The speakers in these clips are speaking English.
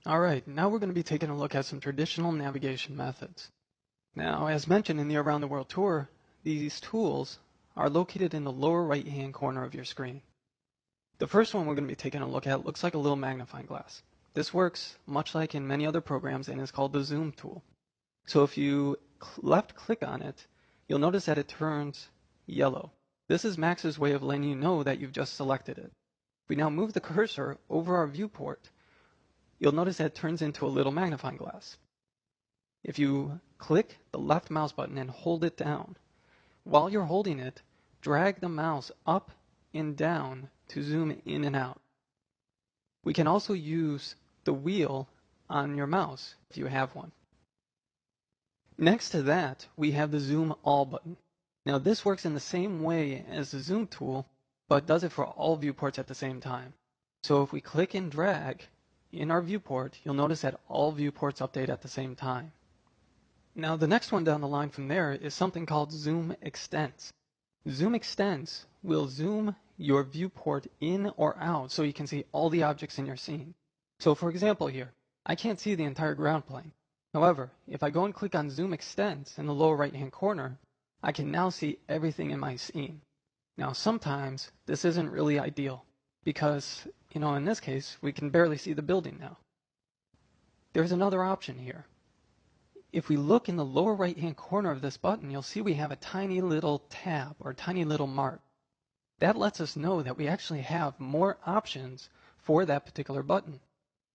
Alright, now we're going to be taking a look at some traditional navigation methods. Now, as mentioned in the Around the World tour, these tools are located in the lower right hand corner of your screen. The first one we're going to be taking a look at looks like a little magnifying glass. This works much like in many other programs and is called the zoom tool. So if you left click on it, you'll notice that it turns yellow. This is Max's way of letting you know that you've just selected it. If we now move the cursor over our viewport, you'll notice that it turns into a little magnifying glass. If you click the left mouse button and hold it down, while you're holding it, drag the mouse up and down to zoom in and out. We can also use the wheel on your mouse if you have one. Next to that, we have the Zoom All button. Now this works in the same way as the Zoom tool, but does it for all viewports at the same time. So if we click and drag in our viewport, you'll notice that all viewports update at the same time. Now the next one down the line from there is something called Zoom Extents. Zoom Extents will zoom your viewport in or out so you can see all the objects in your scene. So for example here, I can't see the entire ground plane. However, if I go and click on Zoom Extents in the lower right hand corner, I can now see everything in my scene. Now sometimes this isn't really ideal because, in this case, we can barely see the building now. There's another option here. If we look in the lower right hand corner of this button, you'll see we have a tiny little tab or tiny little mark. That lets us know that we actually have more options for that particular button.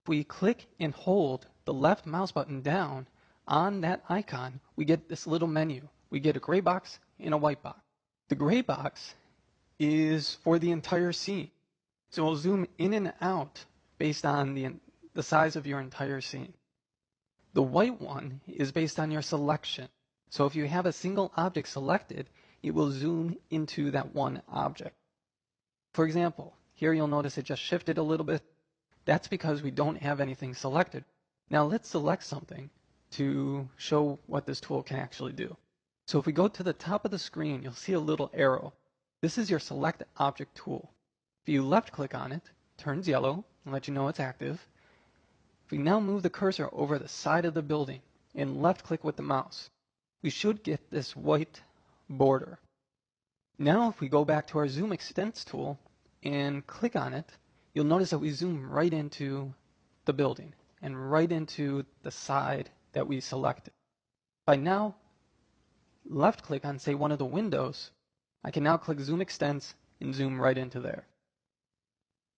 If we click and hold the left mouse button down on that icon, we get this little menu. We get a gray box and a white box. The gray box is for the entire scene. So we'll zoom in and out based on the size of your entire scene. The white one is based on your selection. So if you have a single object selected, it will zoom into that one object. For example, here you'll notice it just shifted a little bit. That's because we don't have anything selected. Now let's select something to show what this tool can actually do. So if we go to the top of the screen, you'll see a little arrow. This is your Select Object tool. If you left click on it, it turns yellow and lets you know it's active. If we now move the cursor over the side of the building and left click with the mouse, we should get this white border. Now if we go back to our Zoom Extents tool and click on it, you'll notice that we zoom right into the building and right into the side that we selected. If I now left click on, say, one of the windows, I can now click Zoom Extents and zoom right into there.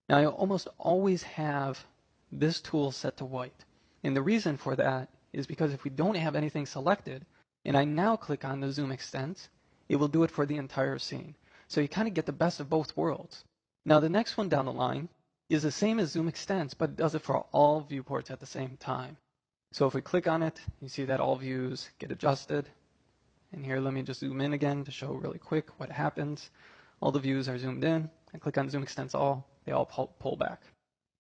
Now I almost always have this tool set to white. And the reason for that is because if we don't have anything selected, and I now click on the Zoom Extents, it will do it for the entire scene. So you kind of get the best of both worlds. Now the next one down the line is the same as Zoom Extents, but it does it for all viewports at the same time. So if we click on it, you see that all views get adjusted. And here, let me just zoom in again to show really quick what happens. All the views are zoomed in. I click on Zoom Extents All, they all pull back.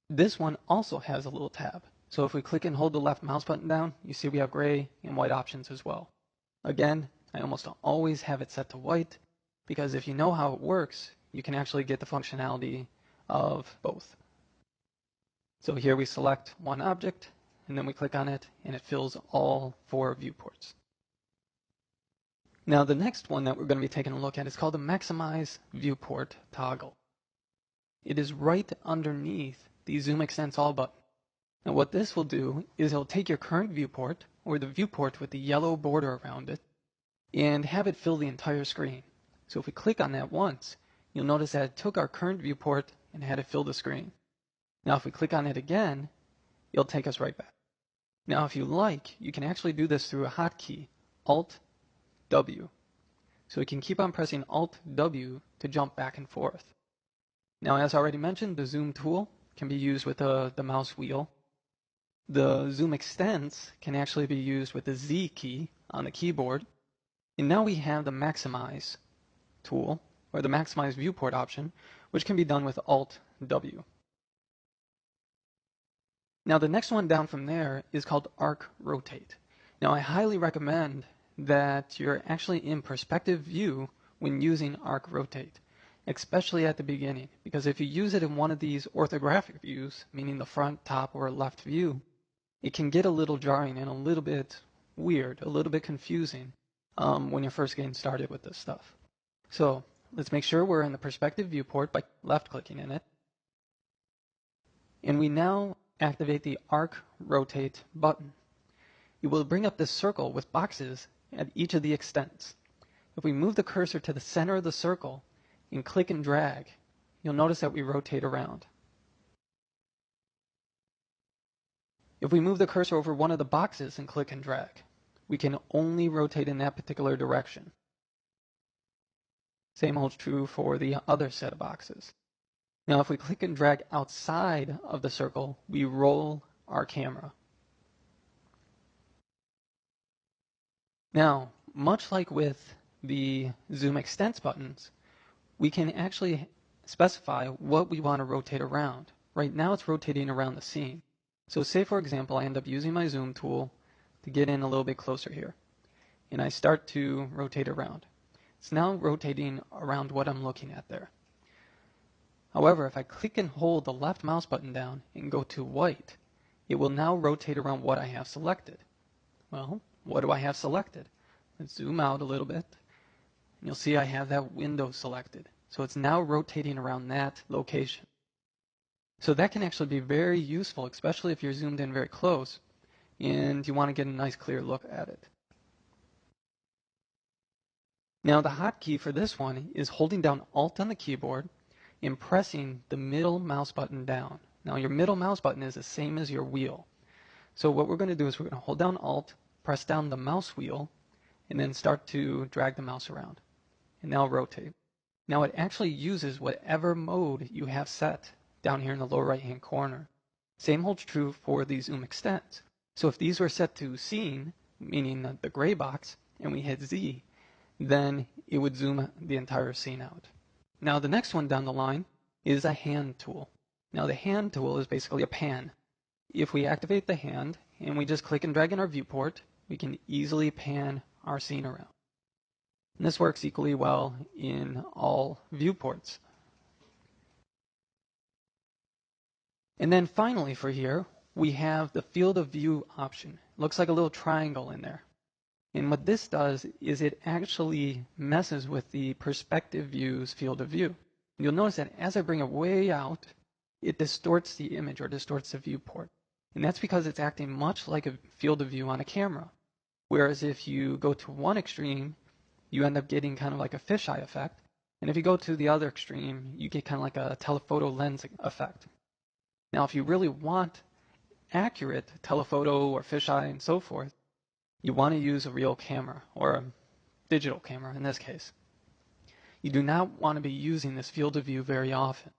This one also has a little tab. So if we click and hold the left mouse button down, you see we have gray and white options as well. Again, I almost always have it set to white because if you know how it works, you can actually get the functionality of both. So here we select one object and then we click on it and it fills all 4 viewports. Now the next one that we're going to be taking a look at is called the Maximize Viewport toggle. It is right underneath the Zoom Extents All button. Now what this will do is it'll take your current viewport, or the viewport with the yellow border around it, and have it fill the entire screen. So if we click on that once, you'll notice that it took our current viewport and had it fill the screen. Now if we click on it again, it'll take us right back. Now if you like, you can actually do this through a hotkey, Alt-W. So we can keep on pressing Alt-W to jump back and forth. Now as already mentioned, the Zoom tool can be used with the mouse wheel. The Zoom Extents can actually be used with the Z key on the keyboard. And now we have the Maximize tool, or the Maximize Viewport option, which can be done with Alt-W. Now the next one down from there is called Arc Rotate. Now I highly recommend that you're actually in perspective view when using Arc Rotate, especially at the beginning, because if you use it in one of these orthographic views, meaning the front, top, or left view, it can get a little jarring and a little bit weird, a little bit confusing when you're first getting started with this stuff. So let's make sure we're in the perspective viewport by left-clicking in it. And we now activate the Arc Rotate button. It will bring up this circle with boxes at each of the extents. If we move the cursor to the center of the circle and click and drag, you'll notice that we rotate around. If we move the cursor over one of the boxes and click and drag, we can only rotate in that particular direction. Same holds true for the other set of boxes. Now, if we click and drag outside of the circle, we roll our camera. Now, much like with the Zoom Extents buttons, we can actually specify what we want to rotate around. Right now it's rotating around the scene. So say, for example, I end up using my zoom tool to get in a little bit closer here. And I start to rotate around. It's now rotating around what I'm looking at there. However, if I click and hold the left mouse button down and go to white, it will now rotate around what I have selected. Well, what do I have selected? Let's zoom out a little bit. And you'll see I have that window selected. So it's now rotating around that location. So that can actually be very useful, especially if you're zoomed in very close and you want to get a nice clear look at it. Now the hotkey for this one is holding down Alt on the keyboard and pressing the middle mouse button down. Now your middle mouse button is the same as your wheel. So what we're going to do is we're going to hold down Alt, press down the mouse wheel, and then start to drag the mouse around. And now rotate. Now it actually uses whatever mode you have set down here in the lower right hand corner. Same holds true for the Zoom Extents. So if these were set to scene, meaning the gray box, and we hit Z, then it would zoom the entire scene out. Now the next one down the line is a hand tool. Now the hand tool is basically a pan. If we activate the hand and we just click and drag in our viewport, we can easily pan our scene around. And this works equally well in all viewports. And then finally for here, we have the field of view option. It looks like a little triangle in there. And what this does is it actually messes with the perspective view's field of view. You'll notice that as I bring it way out, it distorts the image or distorts the viewport. And that's because it's acting much like a field of view on a camera. Whereas if you go to one extreme, you end up getting kind of like a fisheye effect. And if you go to the other extreme, you get kind of like a telephoto lens effect. Now, if you really want accurate telephoto or fisheye and so forth, you want to use a real camera or a digital camera in this case. You do not want to be using this field of view very often.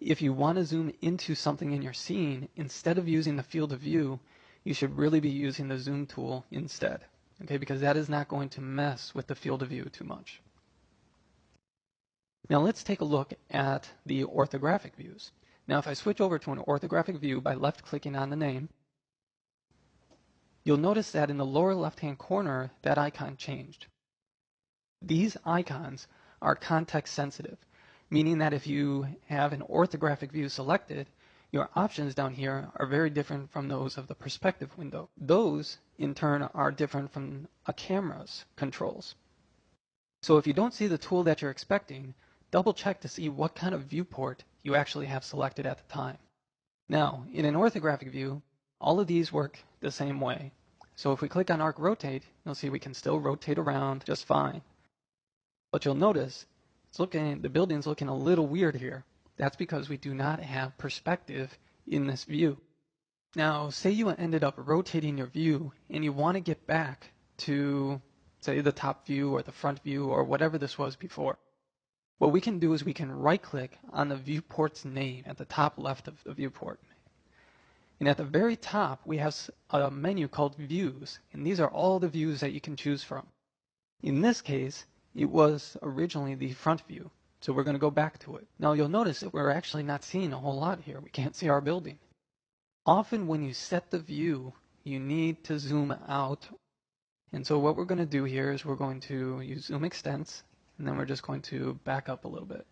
If you want to zoom into something in your scene, instead of using the field of view, you should really be using the zoom tool instead. Okay, because that is not going to mess with the field of view too much. Now let's take a look at the orthographic views. Now if I switch over to an orthographic view by left-clicking on the name, you'll notice that in the lower left-hand corner, that icon changed. These icons are context sensitive, meaning that if you have an orthographic view selected, your options down here are very different from those of the perspective window. Those, in turn, are different from a camera's controls. So if you don't see the tool that you're expecting, double check to see what kind of viewport you actually have selected at the time. Now, in an orthographic view, all of these work the same way. So if we click on Arc Rotate, you'll see we can still rotate around just fine. But you'll notice the building's looking a little weird here. That's because we do not have perspective in this view. Now, say you ended up rotating your view and you want to get back to, say, the top view or the front view or whatever this was before. What we can do is we can right-click on the viewport's name at the top left of the viewport. And at the very top, we have a menu called Views, and these are all the views that you can choose from. In this case, it was originally the front view, so we're going to go back to it. Now you'll notice that we're actually not seeing a whole lot here. We can't see our building. Often when you set the view, you need to zoom out. And so what we're going to do here is we're going to use Zoom Extents, and then we're just going to back up a little bit.